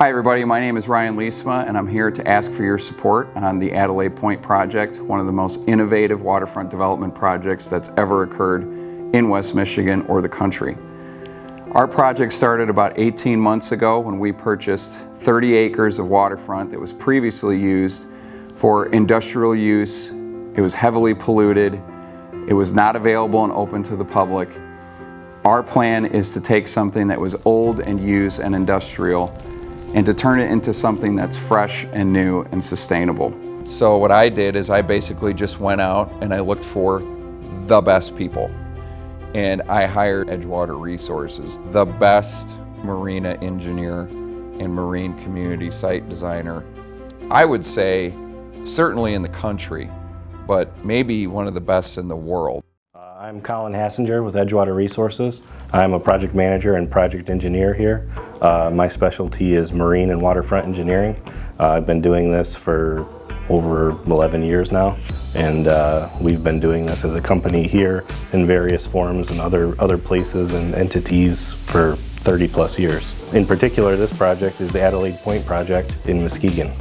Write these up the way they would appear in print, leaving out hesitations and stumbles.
Hi everybody, my name is Ryan Liesma and I'm here to ask for your support on the Adelaide Pointe project, one of the most innovative waterfront development projects that's ever occurred in West Michigan or the country. Our project started about 18 months ago when we purchased 30 acres of waterfront that was previously used for industrial use. It was heavily polluted. It was not available and open to the public. Our plan is to take something that was old and used and industrial and to turn it into something that's fresh and new and sustainable. So what I did is I basically just went out and I looked for the best people. And I hired Edgewater Resources, the best marina engineer and marine community site designer, I would say certainly in the country, but maybe one of the best in the world. I'm Colin Hassinger with Edgewater Resources. I'm a project manager and project engineer here. My specialty is marine and waterfront engineering. I've been doing this for over 11 years now, and we've been doing this as a company here in various forms and other places and entities for 30 plus years. In particular, this project is the Adelaide Pointe project in Muskegon.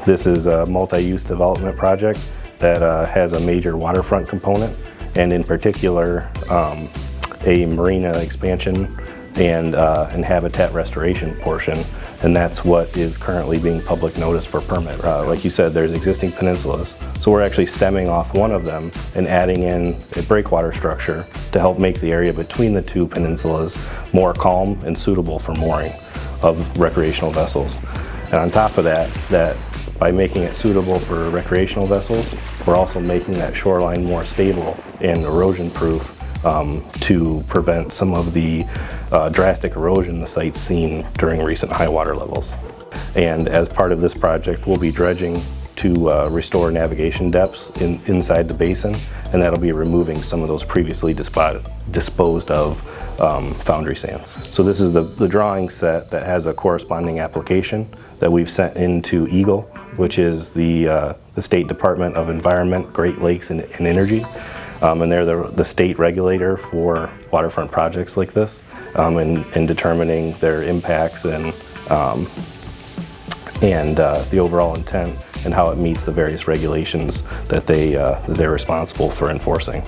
This is a multi-use development project that has a major waterfront component, and in particular a marina expansion and habitat restoration portion, and that's what is currently being public notice for permit. Like you said, there's existing peninsulas, so we're actually stemming off one of them and adding in a breakwater structure to help make the area between the two peninsulas more calm and suitable for mooring of recreational vessels. And on top of that, by making it suitable for recreational vessels, we're also making that shoreline more stable and erosion proof to prevent some of the drastic erosion the site's seen during recent high water levels. And as part of this project, we'll be dredging to restore navigation depths inside the basin, and that'll be removing some of those previously disposed of foundry sands. So this is the drawing set that has a corresponding application that we've sent into EGLE, which is the State Department of Environment, Great Lakes and Energy. And they're the state regulator for waterfront projects like this, in determining their impacts and the overall intent and how it meets the various regulations that they're responsible for enforcing.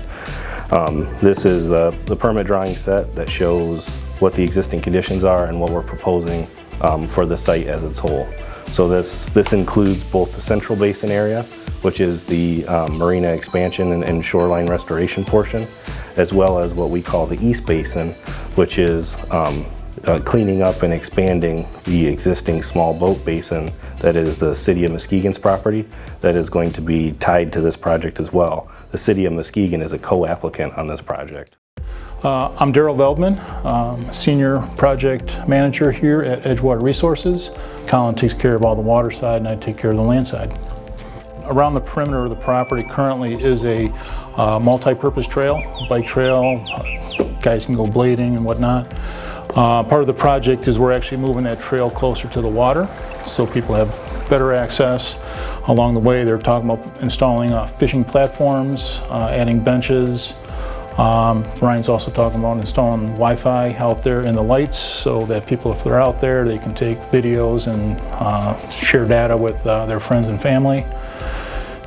This is the permit drawing set that shows what the existing conditions are and what we're proposing for the site as its whole. So this includes both the central basin area, which is the marina expansion and shoreline restoration portion, as well as what we call the east basin, which is cleaning up and expanding the existing small boat basin that is the City of Muskegon's property that is going to be tied to this project as well. The City of Muskegon is a co-applicant on this project. I'm Daryl Veldman, Senior Project Manager here at Edgewater Resources. Colin takes care of all the water side and I take care of the land side. Around the perimeter of the property currently is a multi-purpose trail, bike trail, guys can go blading and whatnot. Part of the project is we're actually moving that trail closer to the water so people have better access. Along the way they're talking about installing fishing platforms, adding benches. Ryan's also talking about installing Wi-Fi out there in the lights so that people, if they're out there, they can take videos and share data with their friends and family.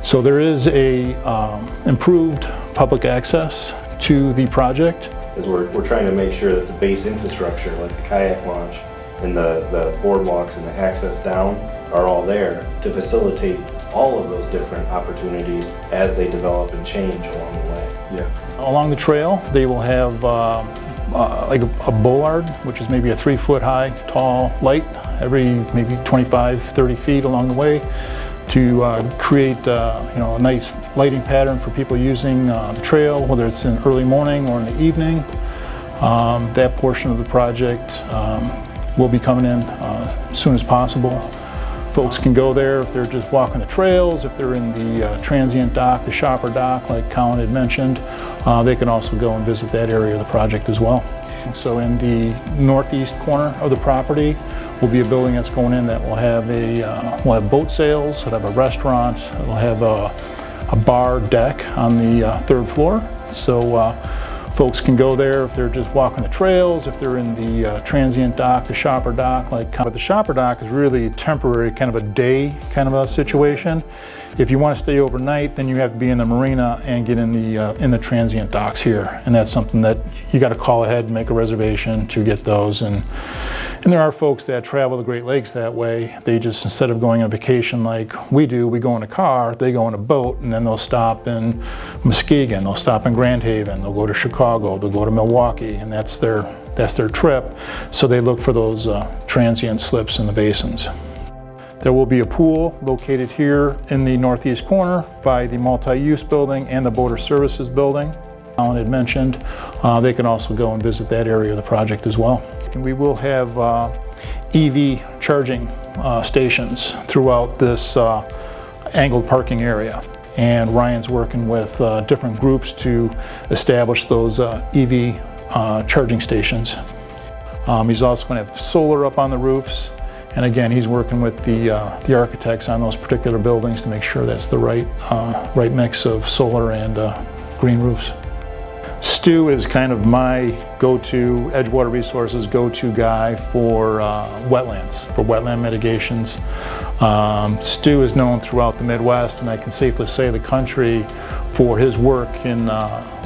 So there is a improved public access to the project. Because we're trying to make sure that the base infrastructure, like the kayak launch and the boardwalks and the access down, are all there to facilitate all of those different opportunities as they develop and change along the way. Yeah. Along the trail, they will have like a bollard, which is maybe a 3-foot high, tall light, every maybe 25, 30 feet along the way, to create a nice lighting pattern for people using the trail, whether it's in early morning or in the evening. That portion of the project will be coming in as soon as possible. Folks can go there if they're just walking the trails, if they're in the transient dock, the shopper dock like Colin had mentioned. They can also go and visit that area of the project as well. So in the northeast corner of the property will be a building that's going in that will have we'll have boat sales, it'll have a restaurant, it'll have a bar deck on the 3rd floor. So Folks can go there if they're just walking the trails, if they're in the transient dock, the shopper dock. But the shopper dock is really temporary, kind of a day kind of a situation. If you want to stay overnight, then you have to be in the marina and get in the transient docks here, and that's something that you got to call ahead and make a reservation to get those. And there are folks that travel the Great Lakes that way. They just, instead of going on vacation like we do, we go in a car, they go in a boat, and then they'll stop in Muskegon, they'll stop in Grand Haven, they'll go to Chicago, they'll go to Milwaukee, and that's their trip. So they look for those transient slips in the basins. There will be a pool located here in the northeast corner by the multi-use building and the Boater Services building. Alan had mentioned they can also go and visit that area of the project as well. And we will have EV charging stations throughout this angled parking area. And Ryan's working with different groups to establish those EV charging stations. He's also going to have solar up on the roofs. And again, he's working with the architects on those particular buildings to make sure that's the right mix of solar and green roofs. Stu is kind of my go-to, Edgewater Resources go-to guy for wetlands, for wetland mitigations. Stu is known throughout the Midwest, and I can safely say the country, for his work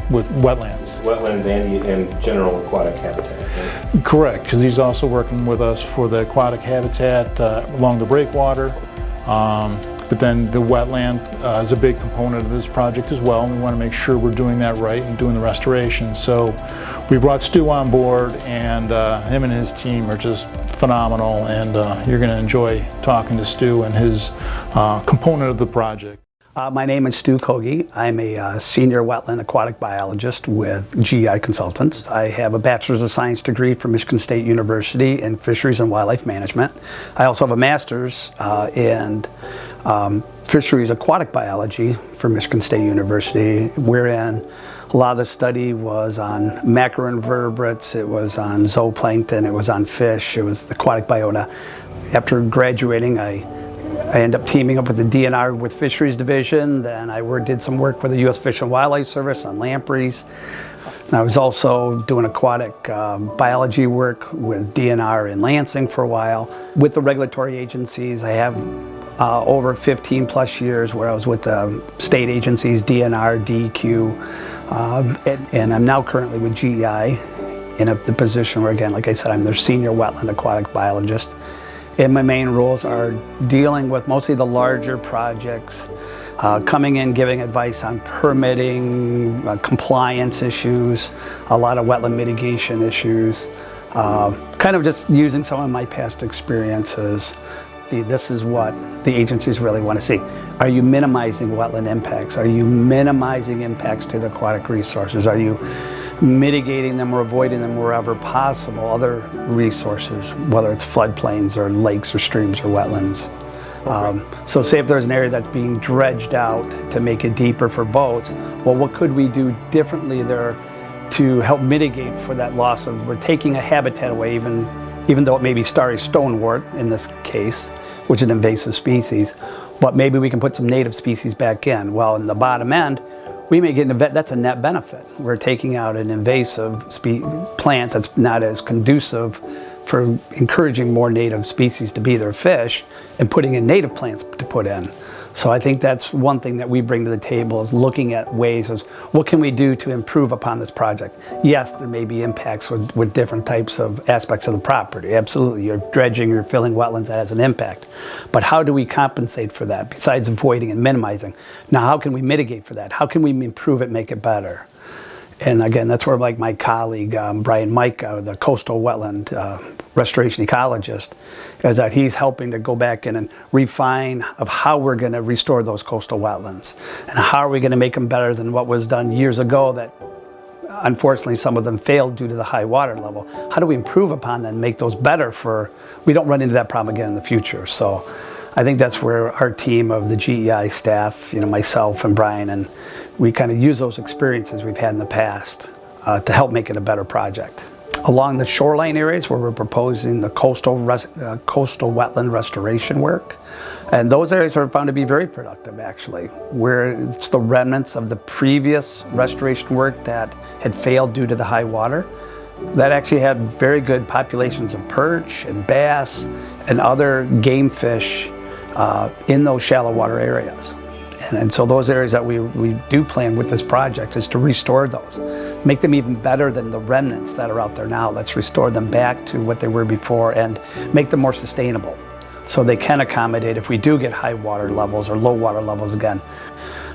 with wetlands. Wetlands and general aquatic habitat. Right? Correct, because he's also working with us for the aquatic habitat along the breakwater. But then the wetland is a big component of this project as well, and we want to make sure we're doing that right and doing the restoration. So we brought Stu on board, and him and his team are just phenomenal, and you're going to enjoy talking to Stu and his component of the project. My name is Stu Kogi. I'm a senior wetland aquatic biologist with GI Consultants. I have a Bachelor's of Science degree from Michigan State University in Fisheries and Wildlife Management. I also have a Master's in Fisheries Aquatic Biology from Michigan State University, wherein a lot of the study was on macroinvertebrates, it was on zooplankton, it was on fish, it was aquatic biota. After graduating, I ended up teaming up with the DNR with Fisheries Division. Then I did some work with the U.S. Fish and Wildlife Service on lampreys. And I was also doing aquatic biology work with DNR in Lansing for a while. With the regulatory agencies, I have over 15 plus years where I was with the state agencies, DNR, DEQ, and I'm now currently with GEI in the position where, again, like I said, I'm their senior wetland aquatic biologist. And my main roles are dealing with mostly the larger projects, coming in, giving advice on permitting, compliance issues, a lot of wetland mitigation issues, kind of just using some of my past experiences. This is what the agencies really want to see. Are you minimizing wetland impacts? Are you minimizing impacts to the aquatic resources? Are you mitigating them or avoiding them wherever possible, other resources, whether it's floodplains or lakes or streams or wetlands. So say if there's an area that's being dredged out to make it deeper for boats, well, what could we do differently there to help mitigate for that loss of, we're taking a habitat away, even though it may be starry stonewort in this case, which is an invasive species, but maybe we can put some native species back in. Well, in the bottom end, we may get that's a net benefit. We're taking out an invasive plant that's not as conducive for encouraging more native species to be their fish and putting in native plants to put in. So I think that's one thing that we bring to the table, is looking at ways of what can we do to improve upon this project. Yes, there may be impacts with different types of aspects of the property. Absolutely, you're dredging, you're filling wetlands, that has an impact. But how do we compensate for that besides avoiding and minimizing? Now, how can we mitigate for that? How can we improve it, make it better? And again, that's where, like my colleague, Brian Mike, the coastal wetland restoration ecologist, is that he's helping to go back in and refine of how we're going to restore those coastal wetlands. And how are we going to make them better than what was done years ago that unfortunately some of them failed due to the high water level. How do we improve upon them and make those better for, we don't run into that problem again in the future. So I think that's where our team of the GEI staff, myself and Brian, and we kind of use those experiences we've had in the past to help make it a better project. Along the shoreline areas where we're proposing the coastal wetland restoration work, And those areas are found to be very productive, actually, where it's the remnants of the previous restoration work that had failed due to the high water that actually had very good populations of perch and bass and other game fish in those shallow water areas. And so those areas that we do plan with this project is to restore those, make them even better than the remnants that are out there now. Let's restore them back to what they were before and make them more sustainable, so they can accommodate if we do get high water levels or low water levels again.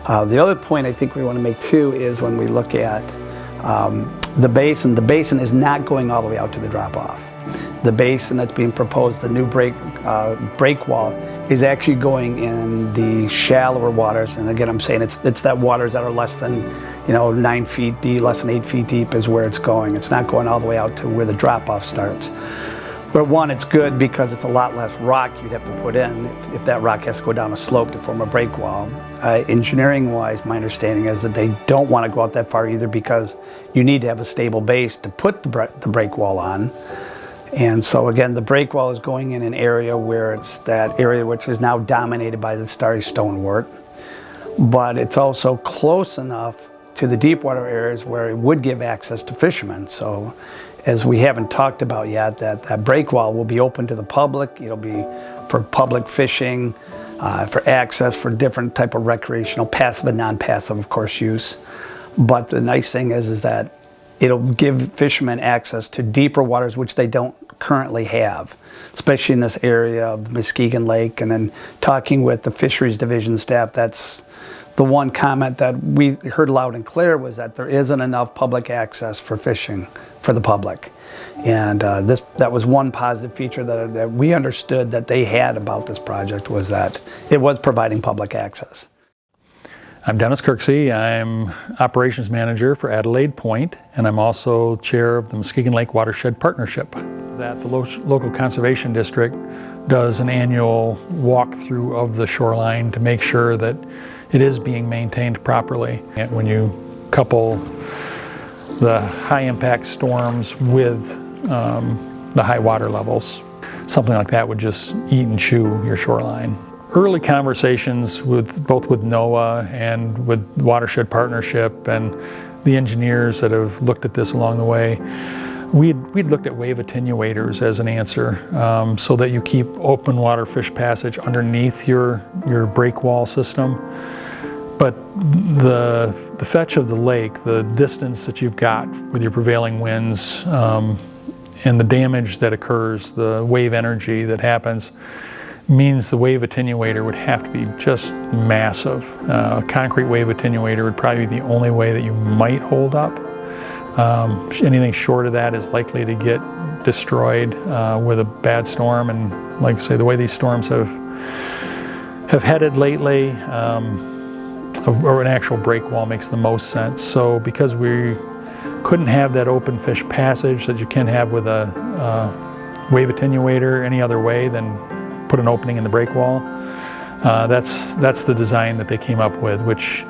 The other point I think we want to make too is when we look at the basin is not going all the way out to the drop-off. The basin that's being proposed, the new break wall, is actually going in the shallower waters. And again, I'm saying it's that waters that are less than 9 feet deep, less than 8 feet deep is where it's going. It's not going all the way out to where the drop-off starts. But one, it's good because it's a lot less rock you'd have to put in if that rock has to go down a slope to form a break wall. Engineering-wise, my understanding is that they don't want to go out that far either because you need to have a stable base to put the break wall on. And so again, the break wall is going in an area where it's that area which is now dominated by the starry stonewort. But it's also close enough to the deep water areas where it would give access to fishermen. So as we haven't talked about yet, that break wall will be open to the public. It'll be for public fishing, for access, for different type of recreational, passive and non-passive, of course, use. But the nice thing is that it'll give fishermen access to deeper waters, which they don't currently have, especially in this area of Muskegon Lake. And then talking with the Fisheries Division staff, that's the one comment that we heard loud and clear was that there isn't enough public access for fishing for the public. And that was one positive feature that we understood that they had about this project, was that it was providing public access. I'm Dennis Kirksey. I'm Operations Manager for Adelaide Pointe, and I'm also Chair of the Muskegon Lake Watershed Partnership. That the local conservation district does an annual walkthrough of the shoreline to make sure that it is being maintained properly. And when you couple the high impact storms with the high water levels, something like that would just eat and chew your shoreline. Early conversations both with NOAA and with Watershed Partnership and the engineers that have looked at this along the way, we'd looked at wave attenuators as an answer, so that you keep open water fish passage underneath your break wall system. But the fetch of the lake, the distance that you've got with your prevailing winds, and the damage that occurs, the wave energy that happens, means the wave attenuator would have to be just massive. A concrete wave attenuator would probably be the only way that you might hold up. Anything short of that is likely to get destroyed with a bad storm. And like I say, the way these storms have headed lately, or an actual break wall makes the most sense. So because we couldn't have that open fish passage that you can have with a wave attenuator any other way than put an opening in the break wall, that's the design that they came up with, which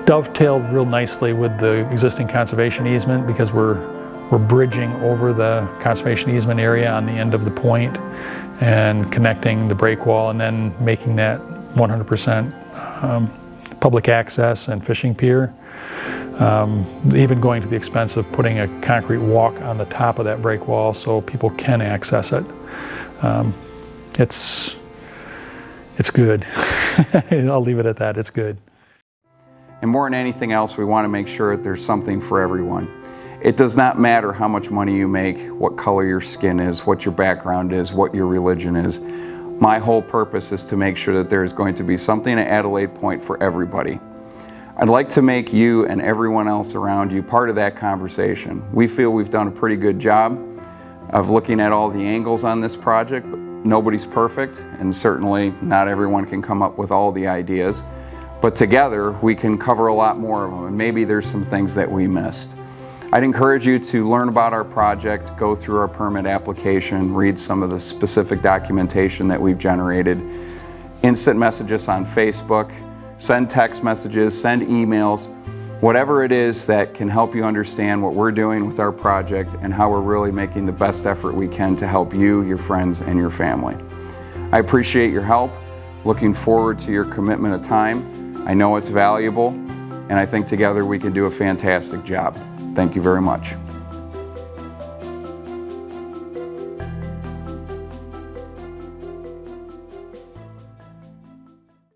dovetailed real nicely with the existing conservation easement, because we're bridging over the conservation easement area on the end of the point and connecting the break wall, and then making that 100% public access and fishing pier. Even going to the expense of putting a concrete walk on the top of that break wall so people can access it. It's good. I'll leave it at that. It's good. And more than anything else, we want to make sure that there's something for everyone. It does not matter how much money you make, what color your skin is, what your background is, what your religion is. My whole purpose is to make sure that there is going to be something at Adelaide Pointe for everybody. I'd like to make you and everyone else around you part of that conversation. We feel we've done a pretty good job of looking at all the angles on this project, but nobody's perfect, and certainly not everyone can come up with all the ideas. But together, we can cover a lot more of them, and maybe there's some things that we missed. I'd encourage you to learn about our project, go through our permit application, read some of the specific documentation that we've generated, instant message us on Facebook, send text messages, send emails, whatever it is that can help you understand what we're doing with our project and how we're really making the best effort we can to help you, your friends, and your family. I appreciate your help. Looking forward to your commitment of time. I know it's valuable, and I think together we can do a fantastic job. Thank you very much.